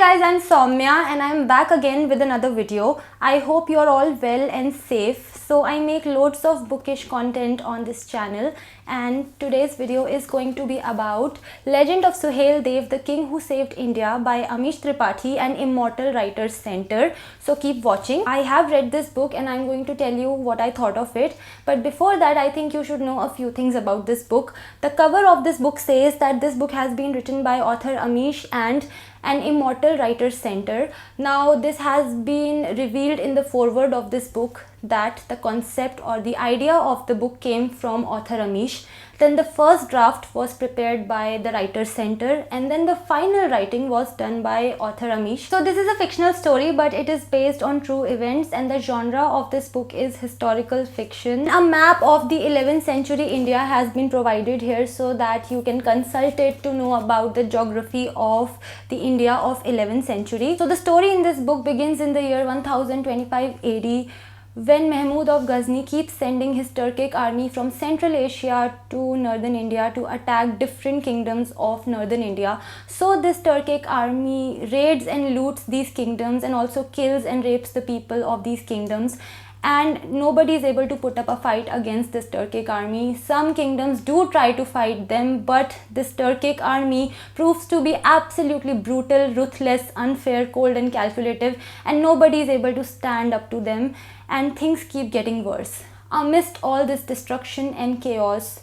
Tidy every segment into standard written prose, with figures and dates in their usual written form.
guys, I'm Saumya and I'm back again with another video. I hope you're all well and safe. So I make loads of bookish content on this channel, and today's video is going to be about Legend of Suheldev, the King Who Saved India by AMISH TRIPATHI and Immortal Writers Center. So keep watching. I have read this book and I'm going to tell you what I thought of it. But before that, I think you should know a few things about this book. The cover of this book says that this book has been written by author AMISH and an Immortal Writers Center. Now this has been revealed in the foreword of this book that the concept or the idea of the book came from author AMISH. Then the first draft was prepared by the Writers Center, and then the final writing was done by author AMISH. So this is a fictional story, but it is based on true events, and the genre of this book is historical fiction. A map of the 11th century India has been provided here so that you can consult it to know about the geography of the India of 11th century. So the story in this book begins in the year 1025 AD, when Mahmud of Ghazni keeps sending his Turkic army from Central Asia to northern India to attack different kingdoms of northern India. So this Turkic army raids and loots these kingdoms and also kills and rapes the people of these kingdoms. And nobody is able to put up a fight against this Turkic army. Some kingdoms do try to fight them, but this Turkic army proves to be absolutely brutal, ruthless, unfair, cold and calculative, and nobody is able to stand up to them, and things keep getting worse. Amidst all this destruction and chaos,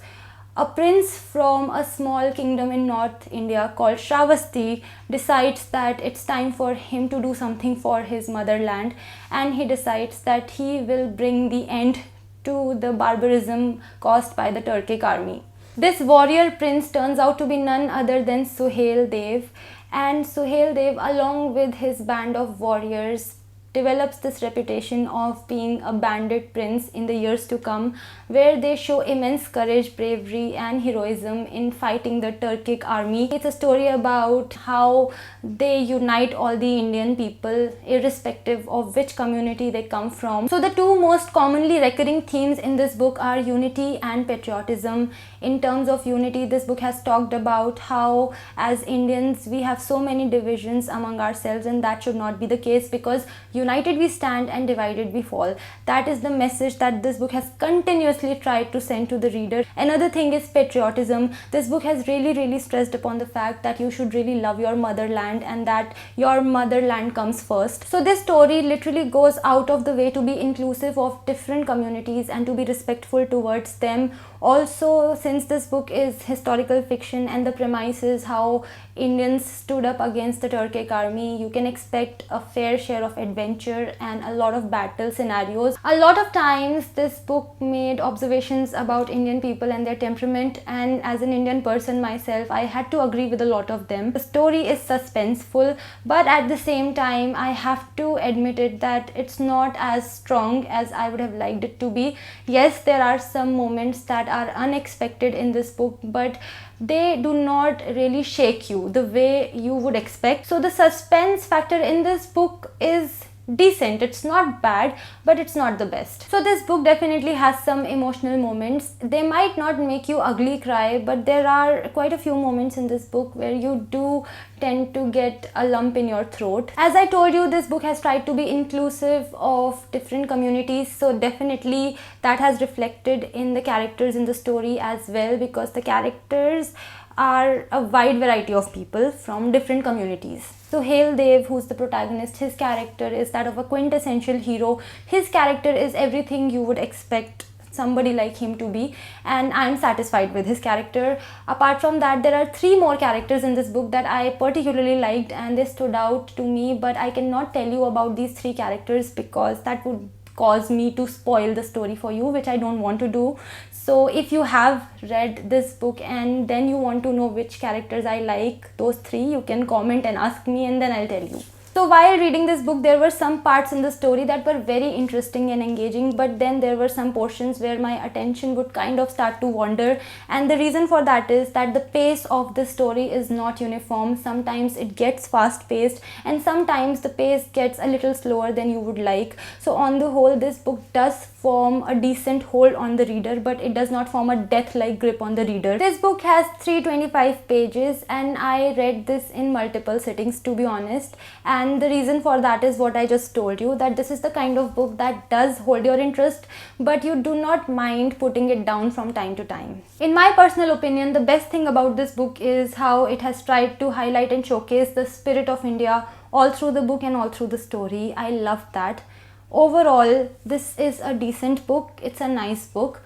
a prince from a small kingdom in North India called Shravasti decides that it's time for him to do something for his motherland, and he decides that he will bring the end to the barbarism caused by the Turkic army. This warrior prince turns out to be none other than Suheldev, and Suheldev, along with his band of warriors, develops this reputation of being a bandit prince in the years to come, where they show immense courage, bravery and heroism in fighting the Turkic army. It's a story about how they unite all the Indian people irrespective of which community they come from. So the two most commonly recurring themes in this book are unity and patriotism. In terms of unity, this book has talked about how as Indians we have so many divisions among ourselves, and that should not be the case, because united we stand and divided we fall. That is the message that this book has continuously tried to send to the reader. Another thing is patriotism. This book has really stressed upon the fact that you should really love your motherland and that your motherland comes first. So this story literally goes out of the way to be inclusive of different communities and to be respectful towards them. Also, since this book is historical fiction and the premise is how Indians stood up against the Turkic army, you can expect a fair share of adventure and a lot of battle scenarios. A lot of times this book made observations about Indian people and their temperament, and as an Indian person myself, I had to agree with a lot of them. The story is suspenseful, but at the same time I have to admit it that it's not as strong as I would have liked it to be. Yes, there are some moments that are unexpected in this book, but they do not really shake you the way you would expect. So the suspense factor in this book is decent. It's not bad, but it's not the best. So this book definitely has some emotional moments. They might not make you ugly cry, but there are quite a few moments in this book where you do tend to get a lump in your throat. As I told you, this book has tried to be inclusive of different communities, so definitely that has reflected in the characters in the story as well, because the characters are a wide variety of people from different communities. Suheldev, who's the protagonist, his character is that of a quintessential hero. His character is everything you would expect somebody like him to be, and I'm satisfied with his character. Apart from that, there are 3 more characters in this book that I particularly liked and they stood out to me, but I cannot tell you about these 3 characters because that would cause me to spoil the story for you, which I don't want to do. So if you have read this book and then you want to know which characters I like, those 3, you can comment and ask me and then I'll tell you. So while reading this book, there were some parts in the story that were very interesting and engaging, but then there were some portions where my attention would kind of start to wander, and the reason for that is that the pace of the story is not uniform. Sometimes it gets fast paced and sometimes the pace gets a little slower than you would like. So on the whole, this book does form a decent hold on the reader, but it does not form a death-like grip on the reader. This book has 325 pages and I read this in multiple sittings, to be honest, and the reason for that is what I just told you, that this is the kind of book that does hold your interest, but you do not mind putting it down from time to time. In my personal opinion, the best thing about this book is how it has tried to highlight and showcase the spirit of India all through the book and all through the story. I loved that. Overall, this is a decent book. It's a nice book.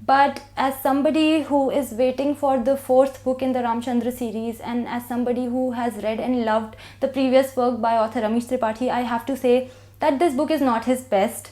But as somebody who is waiting for the 4th book in the Ramchandra series, and as somebody who has read and loved the previous work by author AMISH TRIPATHI, I have to say that this book is not his best.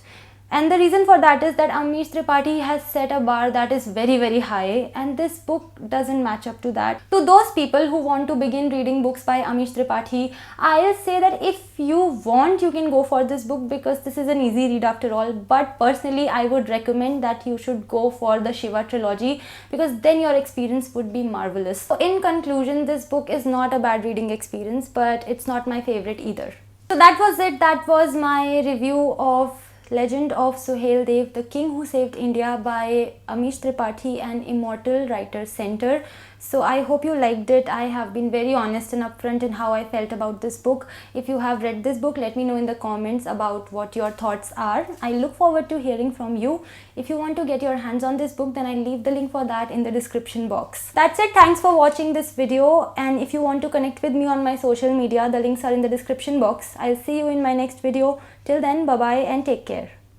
And the reason for that is that AMISH TRIPATHI has set a bar that is very, very high, and this book doesn't match up to that. To those people who want to begin reading books by AMISH TRIPATHI, I'll say that if you want, you can go for this book because this is an easy read after all. But personally, I would recommend that you should go for the Shiva trilogy because then your experience would be marvelous. So in conclusion, this book is not a bad reading experience, but it's not my favorite either. So that was it. That was my review of Legend of Suheldev, The King Who Saved India by AMISH TRIPATHI and Immortal Writers Center. So I hope you liked it. I have been very honest and upfront in how I felt about this book. If you have read this book, let me know in the comments about what your thoughts are. I look forward to hearing from you. If you want to get your hands on this book, then I'll leave the link for that in the description box. That's it. Thanks for watching this video. And if you want to connect with me on my social media, the links are in the description box. I'll see you in my next video. Till then, bye-bye and take care.